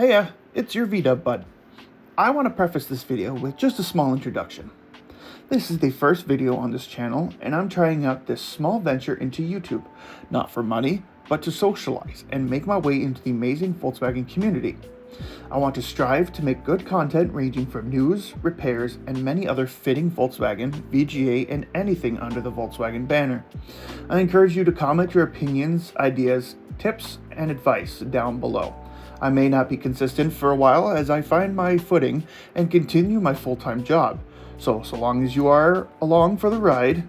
Hiya, it's your VW bud. I want to preface this video with just a small introduction. This is the first video on this channel, and I'm trying out this small venture into YouTube, not for money, but to socialize and make my way into the amazing Volkswagen community. I want to strive to make good content ranging from news, repairs, and many other fitting Volkswagen, VGA, and anything under the Volkswagen banner. I encourage you to comment your opinions, ideas, tips, and advice down below. I may not be consistent for a while as I find my footing and continue my full-time job. So long as you are along for the ride,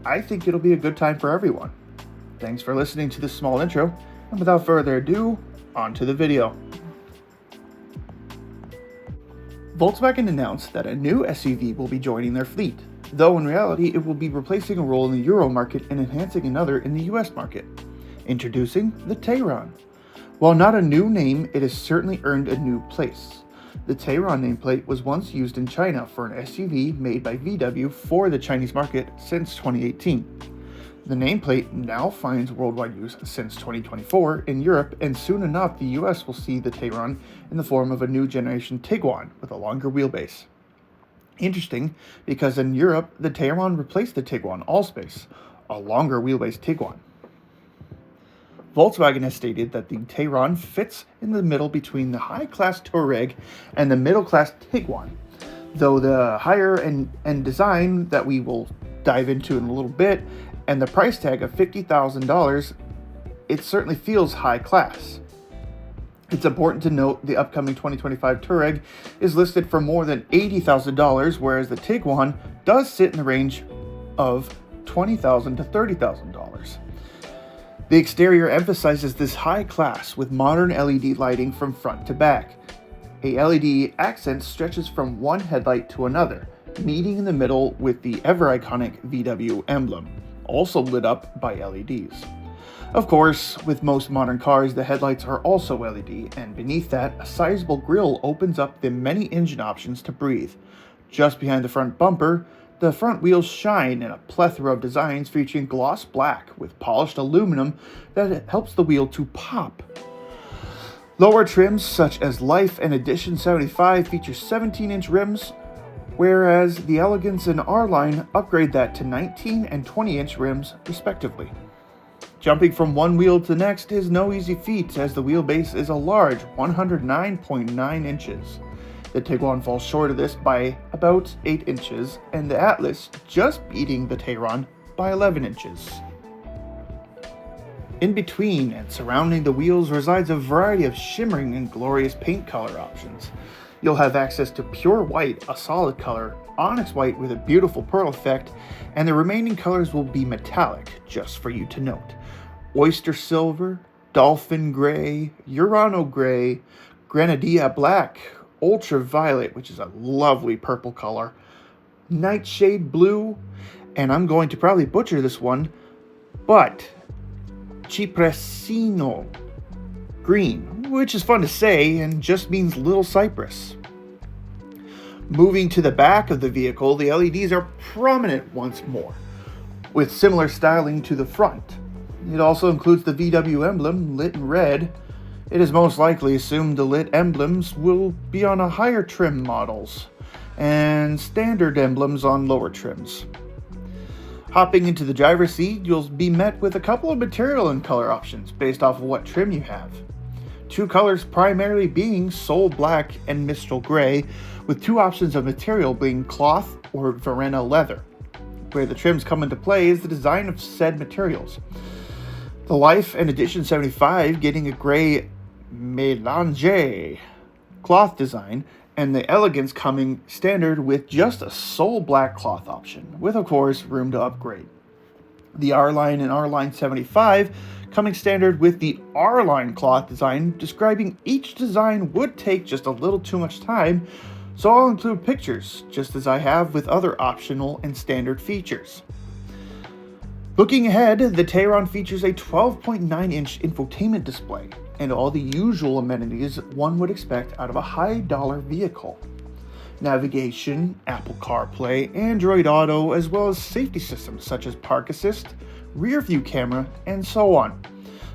I think it'll be a good time for everyone. Thanks for listening to this small intro, and without further ado, on to the video. Volkswagen announced that a new SUV will be joining their fleet, though in reality it will be replacing a role in the Euro market and enhancing another in the US market. Introducing the Tayron. While not a new name, it has certainly earned a new place. The Tayron nameplate was once used in China for an SUV made by VW for the Chinese market since 2018. The nameplate now finds worldwide use since 2024 in Europe, and soon enough the US will see the Tayron in the form of a new generation Tiguan with a longer wheelbase. Interesting, because in Europe the Tayron replaced the Tiguan Allspace, a longer wheelbase Tiguan. Volkswagen has stated that the Tayron fits in the middle between the high-class Touareg and the middle-class Tiguan, though the higher end design that we will dive into in a little bit and the price tag of $50,000, it certainly feels high-class. It's important to note the upcoming 2025 Touareg is listed for more than $80,000, whereas the Tiguan does sit in the range of $20,000 to $30,000. The exterior emphasizes this high class with modern LED lighting from front to back. A LED accent stretches from one headlight to another, meeting in the middle with the ever-iconic VW emblem, also lit up by LEDs. Of course, with most modern cars, the headlights are also LED, and beneath that, a sizable grille opens up the many engine options to breathe. Just behind the front bumper, the front wheels shine in a plethora of designs featuring gloss black with polished aluminum that helps the wheel to pop. Lower trims such as Life and Edition 75 feature 17-inch rims, whereas the Elegance and R-Line upgrade that to 19 and 20-inch rims respectively. Jumping from one wheel to the next is no easy feat, as the wheelbase is a large 109.9 inches. The Tiguan falls short of this by about 8 inches, and the Atlas just beating the Tayron by 11 inches. In between and surrounding the wheels resides a variety of shimmering and glorious paint color options. You'll have access to pure white, a solid color, onyx white with a beautiful pearl effect, and the remaining colors will be metallic, just for you to note. Oyster silver, dolphin gray, Urano gray, grenadilla black, ultraviolet, which is a lovely purple color, nightshade blue, and I'm going to probably butcher this one, but cipressino green, which is fun to say and just means little cypress. Moving to the back of the vehicle, the LEDs are prominent once more, with similar styling to the front. It also includes the VW emblem lit in red. It is most likely assumed the lit emblems will be on a higher trim models, and standard emblems on lower trims. Hopping into the driver's seat, you'll be met with a couple of material and color options based off of what trim you have. Two colors primarily being Soul Black and Mistral Gray, with two options of material being cloth or Verena leather. Where the trims come into play is the design of said materials. The Life and Edition 75 getting a gray mélange cloth design, and the Elegance coming standard with just a Soul Black cloth option, with of course room to upgrade. The R-Line and R-Line 75 coming standard with the R-Line cloth design. Describing each design would take just a little too much time, so I'll include pictures, just as I have with other optional and standard features. Looking ahead, the Tayron features a 12.9-inch infotainment display and all the usual amenities one would expect out of a high-dollar vehicle. Navigation, Apple CarPlay, Android Auto, as well as safety systems such as Park Assist, Rear View Camera, and so on.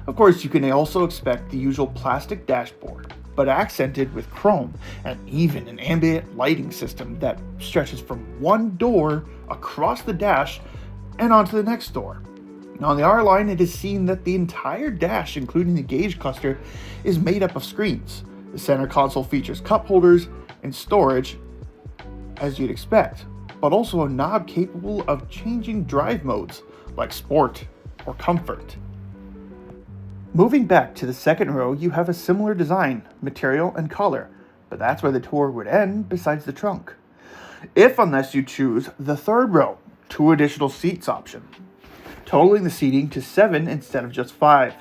Of course, you can also expect the usual plastic dashboard, but accented with chrome, and even an ambient lighting system that stretches from one door across the dash and onto the next door. On the R line, it is seen that the entire dash, including the gauge cluster, is made up of screens. The center console features cup holders and storage, as you'd expect, but also a knob capable of changing drive modes, like Sport or Comfort. Moving back to the second row, you have a similar design, material, and color, but that's where the tour would end besides the trunk. Unless you choose the third row, 2 additional seats option, totaling the seating to 7 instead of just 5.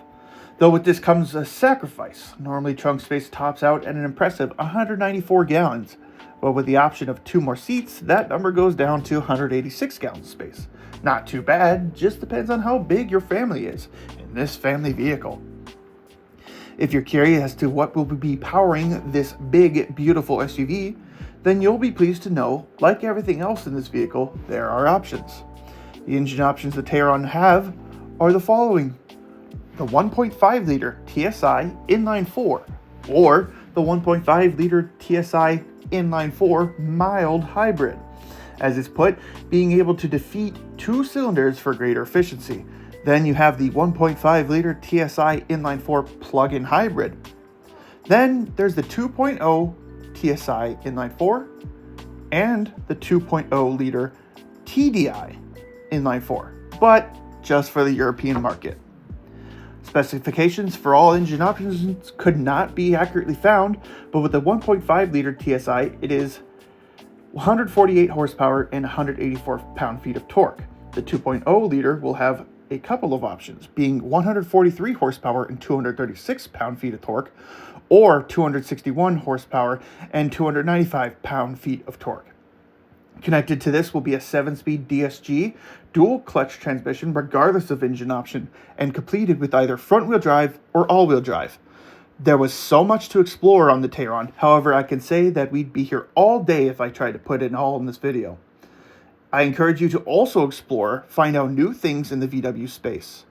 Though with this comes a sacrifice. Normally trunk space tops out at an impressive 194 gallons, but with the option of 2 more seats, that number goes down to 186 gallons of space. Not too bad, just depends on how big your family is in this family vehicle. If you're curious as to what will be powering this big, beautiful SUV, then you'll be pleased to know, like everything else in this vehicle, there are options. The engine options the Tayron have are the following: the 1.5 liter TSI inline 4, or the 1.5 liter TSI inline 4 mild hybrid. As it's put, being able to defeat 2 cylinders for greater efficiency. Then you have the 1.5 liter TSI inline 4 plug-in hybrid. Then there's the 2.0 TSI inline 4 and the 2.0 liter TDI inline 4, but just for the European market. Specifications for all engine options could not be accurately found, but with the 1.5 liter TSI, it is 148 horsepower and 184 pound-feet of torque. The 2.0 liter will have a couple of options, being 143 horsepower and 236 pound-feet of torque, or 261 horsepower and 295 pound-feet of torque. Connected to this will be a 7-speed DSG dual clutch transmission regardless of engine option, and completed with either front-wheel drive or all-wheel drive. There was so much to explore on the Tayron, however I can say that we'd be here all day if I tried to put it all in this video. I encourage you to also explore, find out new things in the VW space.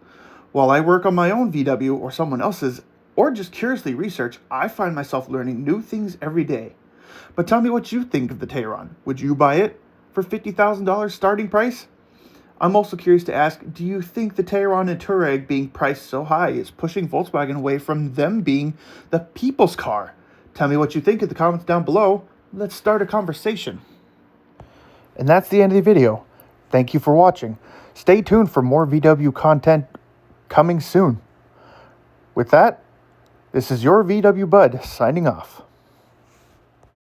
While I work on my own VW or someone else's, or just curiously research, I find myself learning new things every day. But tell me what you think of the Tayron. Would you buy it for $50,000 starting price? I'm also curious to ask, do you think the Tayron and Touareg being priced so high is pushing Volkswagen away from them being the people's car? Tell me what you think in the comments down below. Let's start a conversation. And that's the end of the video. Thank you for watching. Stay tuned for more VW content coming soon. With that, this is your VW Bud signing off.